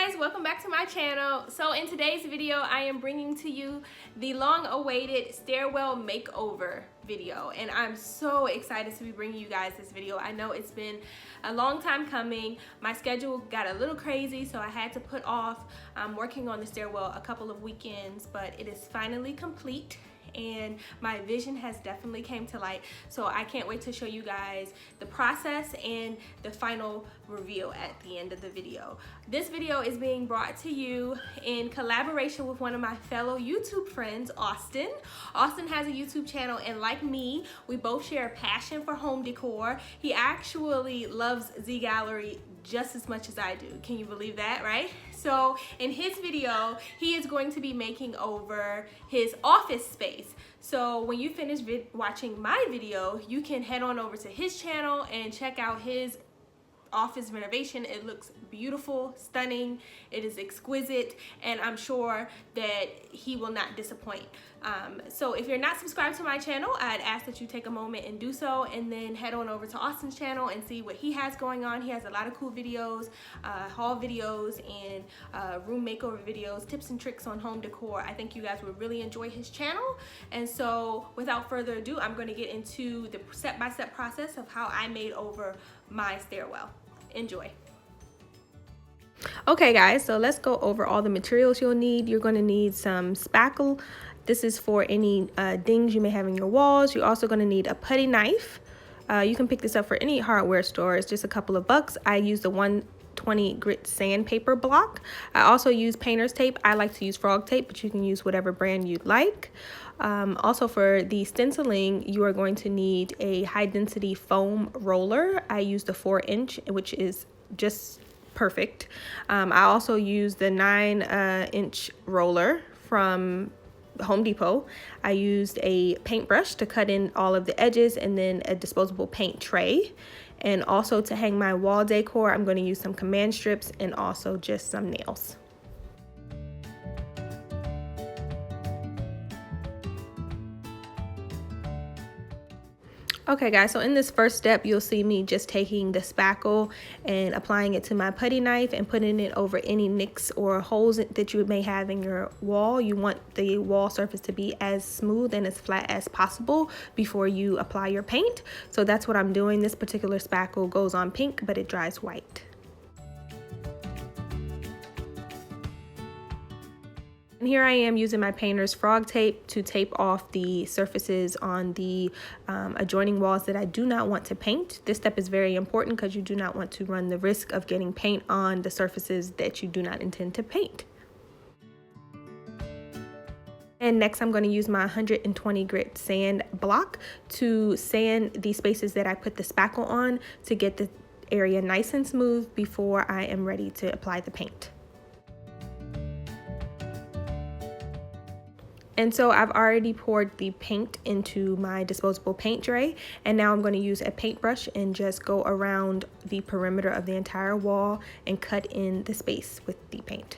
guys, welcome back to my channel. So in today's video I am bringing to you the long-awaited stairwell makeover video, and I'm so excited to be bringing you guys this video. I know it's been a long time coming. My schedule got a little crazy, so I had to put off working on the stairwell a couple of weekends, but it is finally complete and my vision has definitely came to light. So I can't wait to show you guys the process and the final reveal at the end of the video. This video is being brought to you in collaboration with one of my fellow YouTube friends, Austin. Austin has a YouTube channel, and like me, we both share a passion for home decor. He actually loves Z Gallery just as much as I do. Can you believe that, right? So in his video, he is going to be making over his office space. So when you finish watching my video, you can head on over to his channel and check out his office renovation. It looks beautiful, stunning, it is exquisite, and I'm sure that he will not disappoint. So if you're not subscribed to my channel, I'd ask that you take a moment and do so, and then head on over to Austin's channel and see what he has going on. He has a lot of cool videos, haul videos, and room makeover videos, tips and tricks on home decor. I think you guys would really enjoy his channel. And so without further ado, I'm going to get into the step-by-step process of how I made over my stairwell. Enjoy. Okay guys, so let's go over all the materials you'll need. You're going to need some spackle. This is for any dings you may have in your walls. You're also going to need a putty knife. You can pick this up for any hardware store. It's just a couple of bucks. I use the 120 grit sandpaper block. I also use painter's tape. I like to use frog tape, but you can use whatever brand you'd like. Also for the stenciling, you are going to need a high density foam roller. I use the 4-inch, which is just perfect. I also use the 9-inch roller from Home Depot. I used a paintbrush to cut in all of the edges, and then a disposable paint tray. And also to hang my wall decor, I'm going to use some command strips and also just some nails. Okay guys, so in this first step, you'll see me just taking the spackle and applying it to my putty knife and putting it over any nicks or holes that you may have in your wall. You want the wall surface to be as smooth and as flat as possible before you apply your paint. So that's what I'm doing. This particular spackle goes on pink, but it dries white. And here I am using my painter's frog tape to tape off the surfaces on the adjoining walls that I do not want to paint. This step is very important because you do not want to run the risk of getting paint on the surfaces that you do not intend to paint. And next I'm going to use my 120 grit sand block to sand the spaces that I put the spackle on to get the area nice and smooth before I am ready to apply the paint. And so I've already poured the paint into my disposable paint tray, and now I'm going to use a paintbrush and just go around the perimeter of the entire wall and cut in the space with the paint.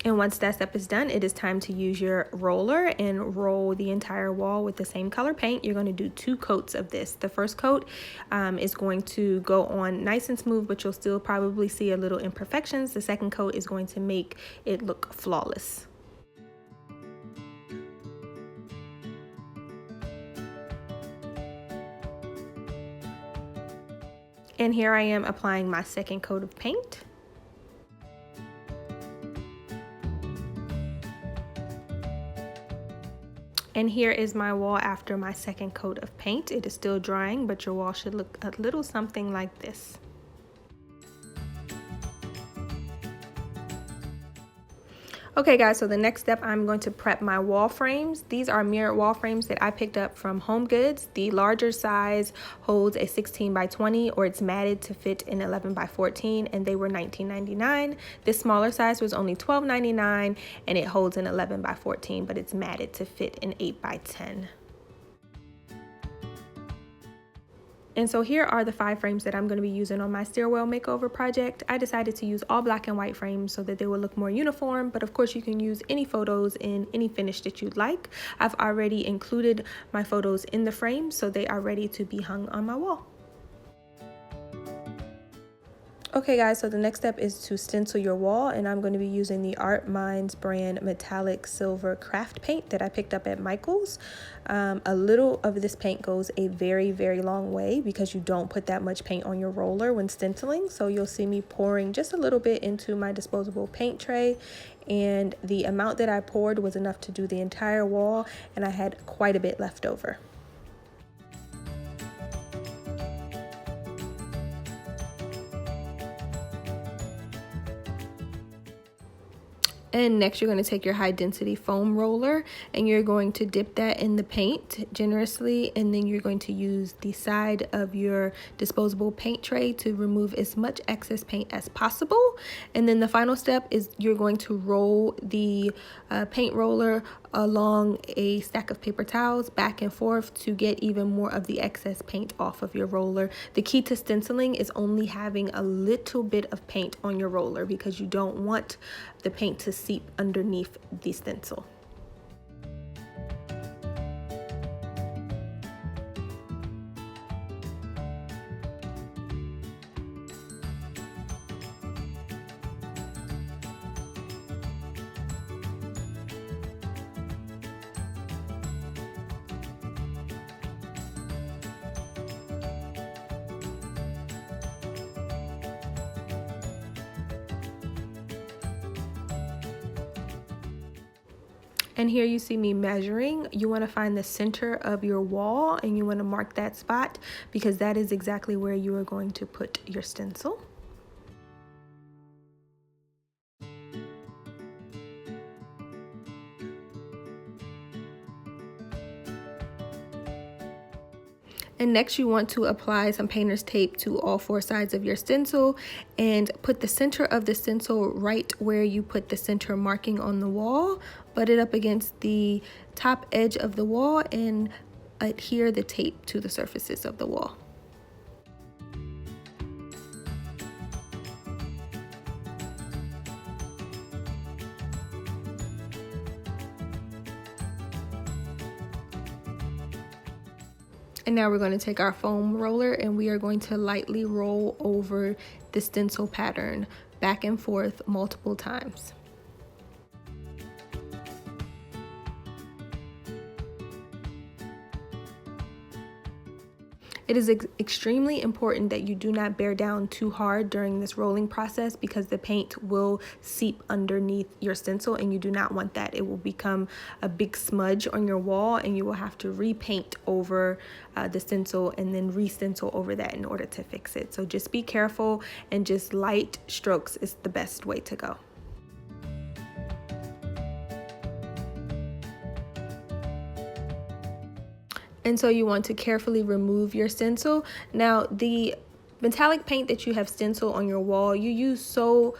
And once that step is done, it is time to use your roller and roll the entire wall with the same color paint. You're going to do 2 coats of this. The first coat is going to go on nice and smooth, but you'll still probably see a little imperfections. The second coat is going to make it look flawless. And here I am applying my second coat of paint. And here is my wall after my second coat of paint. It is still drying, but your wall should look a little something like this. Okay guys, so the next step, I'm going to prep my wall frames. These are mirrored wall frames that I picked up from Home Goods. The larger size holds a 16 by 20, or it's matted to fit an 11 by 14, and they were $19.99. This smaller size was only $12.99, and it holds an 11 by 14, but it's matted to fit an 8 by 10. And so here are the 5 frames that I'm going to be using on my stairwell makeover project. I decided to use all black and white frames so that they will look more uniform, but of course you can use any photos in any finish that you'd like. I've already included my photos in the frame, so they are ready to be hung on my wall. Okay guys, so the next step is to stencil your wall, and I'm going to be using the Art Minds brand metallic silver craft paint that I picked up at Michael's. A little of this paint goes a very long way because you don't put that much paint on your roller when stenciling. So you'll see me pouring just a little bit into my disposable paint tray, and the amount that I poured was enough to do the entire wall, and I had quite a bit left over. And next you're going to take your high density foam roller and you're going to dip that in the paint generously, and then you're going to use the side of your disposable paint tray to remove as much excess paint as possible. And then the final step is you're going to roll the paint roller along a stack of paper towels back and forth to get even more of the excess paint off of your roller. The key to stenciling is only having a little bit of paint on your roller because you don't want the paint to seep underneath the stencil. And here you see me measuring. You want to find the center of your wall and you want to mark that spot because that is exactly where you are going to put your stencil. And next you want to apply some painter's tape to all 4 sides of your stencil and put the center of the stencil right where you put the center marking on the wall. Butt it up against the top edge of the wall and adhere the tape to the surfaces of the wall. And now we're going to take our foam roller and we are going to lightly roll over the stencil pattern back and forth multiple times. It is extremely important that you do not bear down too hard during this rolling process because the paint will seep underneath your stencil and you do not want that. It will become a big smudge on your wall and you will have to repaint over the stencil and then re-stencil over that in order to fix it. So just be careful and just light strokes is the best way to go. And so you want to carefully remove your stencil. Now the metallic paint that you have stenciled on your wall, you use so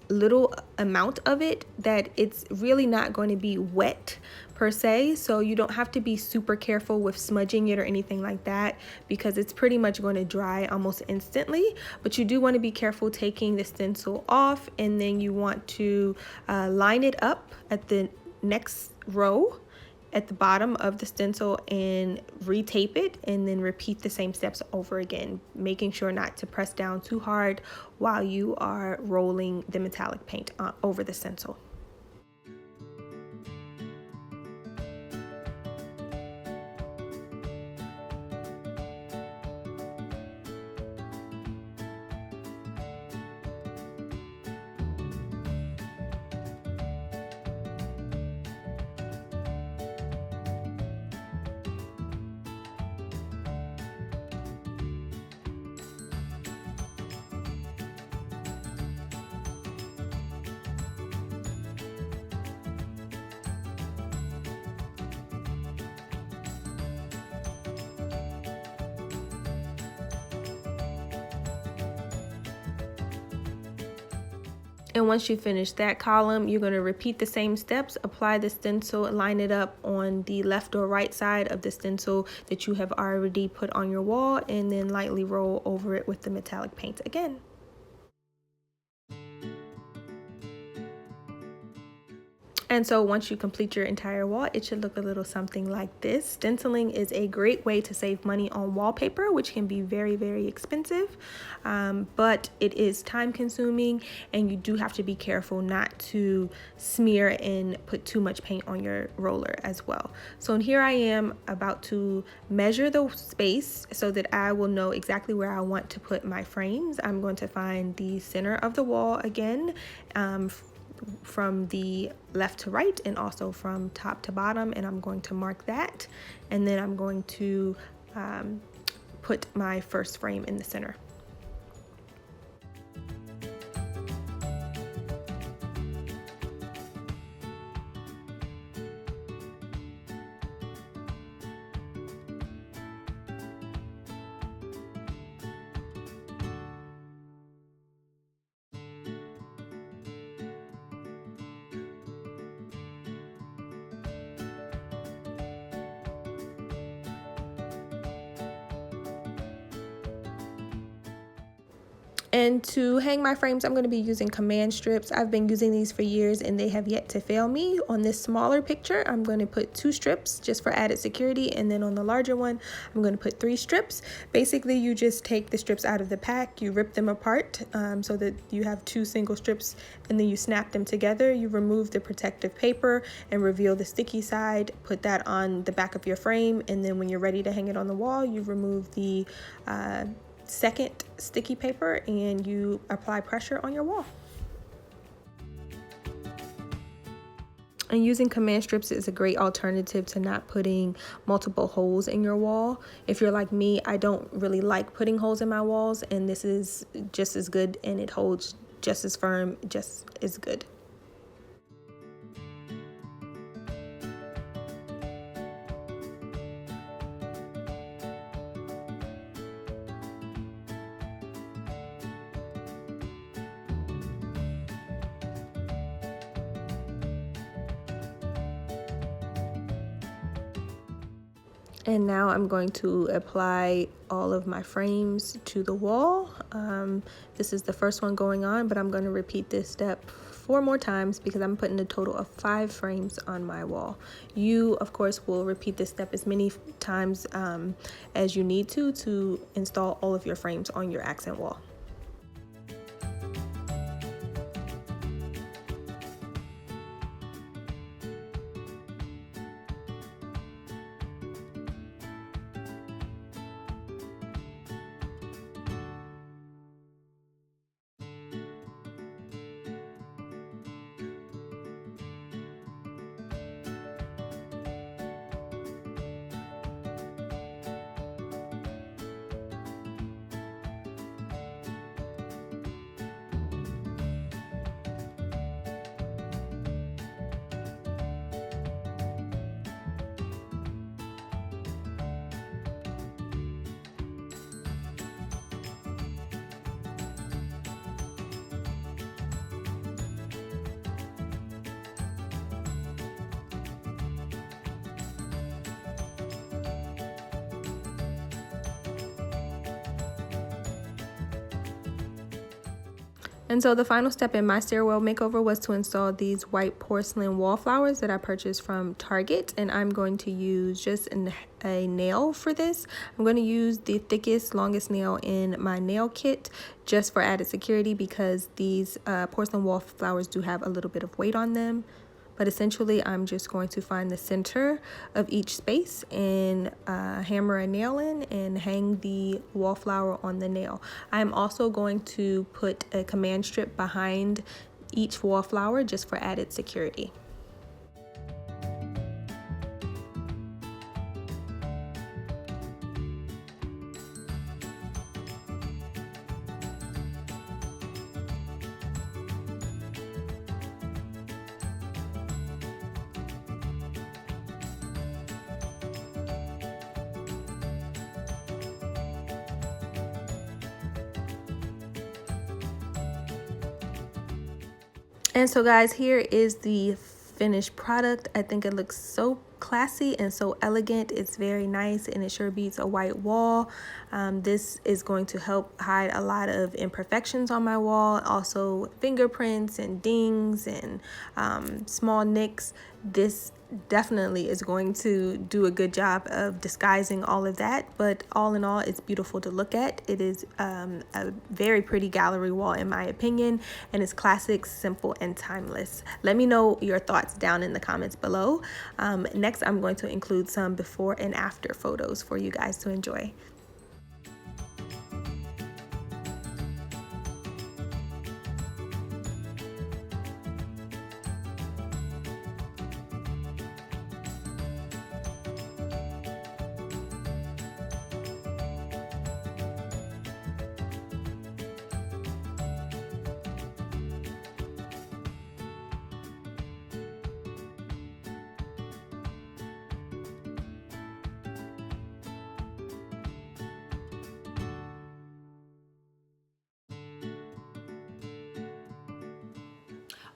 little amount of it that it's really not going to be wet per se, so you don't have to be super careful with smudging it or anything like that because it's pretty much going to dry almost instantly. But you do want to be careful taking the stencil off, and then you want to line it up at the next row at the bottom of the stencil and retape it, and then repeat the same steps over again, making sure not to press down too hard while you are rolling the metallic paint over the stencil. And once you finish that column, you're going to repeat the same steps, apply the stencil, line it up on the left or right side of the stencil that you have already put on your wall, and then lightly roll over it with the metallic paint again. And so once you complete your entire wall, it should look a little something like this. Stenciling is a great way to save money on wallpaper, which can be very, very expensive, but it is time consuming, and you do have to be careful not to smear and put too much paint on your roller as well. So here I am about to measure the space so that I will know exactly where I want to put my frames. I'm going to find the center of the wall again, from the left to right and also from top to bottom, and I'm going to mark that, and then I'm going to put my first frame in the center. And to hang my frames, I'm going to be using command strips. I've been using these for years and they have yet to fail me. On this smaller picture, I'm going to put 2 strips just for added security, and then on the larger one, I'm going to put 3 strips. Basically, you just take the strips out of the pack, you rip them apart so that you have 2 single strips, and then you snap them together. You remove the protective paper and reveal the sticky side, put that on the back of your frame, and then when you're ready to hang it on the wall, you remove the second sticky paper and you apply pressure on your wall. And using command strips is a great alternative to not putting multiple holes in your wall. If you're like me, I don't really like putting holes in my walls, and this is just as good, and it holds just as firm, just as good. And now I'm going to apply all of my frames to the wall. This is the first one going on, but I'm going to repeat this step 4 more times because I'm putting a total of 5 frames on my wall. You, of course, will repeat this step as many times as you need to install all of your frames on your accent wall. And so the final step in my stairwell makeover was to install these white porcelain wallflowers that I purchased from Target, and I'm going to use just a nail for this. I'm going to use the thickest, longest nail in my nail kit just for added security because these porcelain wallflowers do have a little bit of weight on them. But essentially, I'm just going to find the center of each space and hammer a nail in and hang the wallflower on the nail. I'm also going to put a command strip behind each wallflower just for added security. And so guys, here is the finished product. I think it looks so classy and so elegant. It's very nice and it sure beats a white wall. This is going to help hide a lot of imperfections on my wall, also fingerprints and dings and small nicks. This definitely is going to do a good job of disguising all of that, but all in all, it's beautiful to look at. It is a very pretty gallery wall in my opinion, and it's classic, simple, and timeless. Let me know your thoughts down in the comments below. Next, I'm going to include some before and after photos for you guys to enjoy.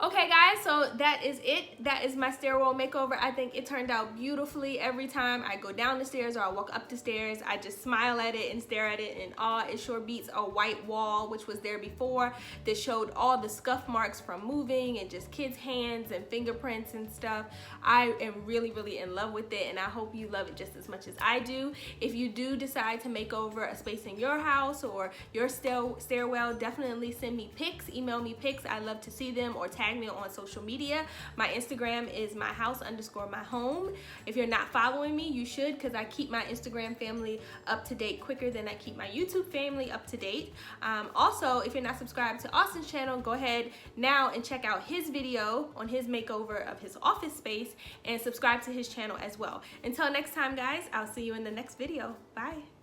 Okay guys, so that is it. That is my stairwell makeover. I think it turned out beautifully. Every time I go down the stairs or I walk up the stairs, I just smile at it and stare at it in awe. It sure beats a white wall, which was there before. This showed all the scuff marks from moving and just kids' hands and fingerprints and stuff. I am really, really in love with it, and I hope you love it just as much as I do. If you do decide to make over a space in your house or your stairwell, definitely send me pics, email me pics. I love to see them, or tag me on social media. My Instagram is myhouse_myhome. If you're not following me, you should, because I keep my Instagram family up to date quicker than I keep my YouTube family up to date. Also, if you're not subscribed to Austin's channel, go ahead now and check out his video on his makeover of his office space and subscribe to his channel as well. Until next time guys, I'll see you in the next video. Bye.